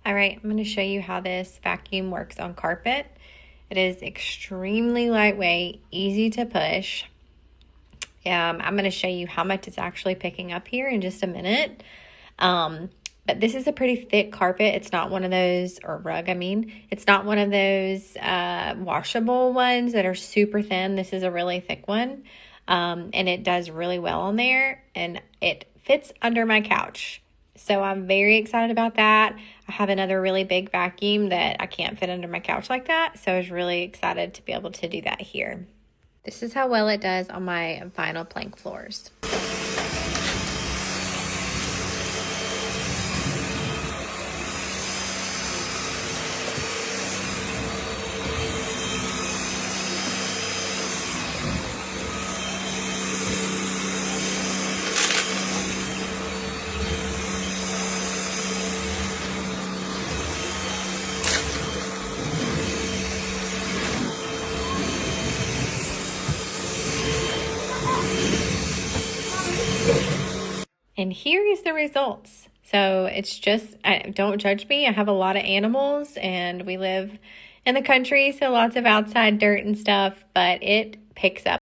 All right, I'm going to show you how this vacuum works on carpet. It is extremely lightweight, easy to push. I'm going to show you how much it's actually picking up here in just a minute. But this is a pretty thick carpet. It's not one of those, or rug, I mean. It's not one of those washable ones that are super thin. This is a really thick one. And it does really well on there. And it fits under my couch. So I'm very excited about that. I have another really big vacuum that I can't fit under my couch like that. So I was really excited to be able to do that here. This is how well it does on my vinyl plank floors. And here is the results. So it's just, don't judge me. I have a lot of animals and we live in the country, so lots of outside dirt and stuff, but it picks up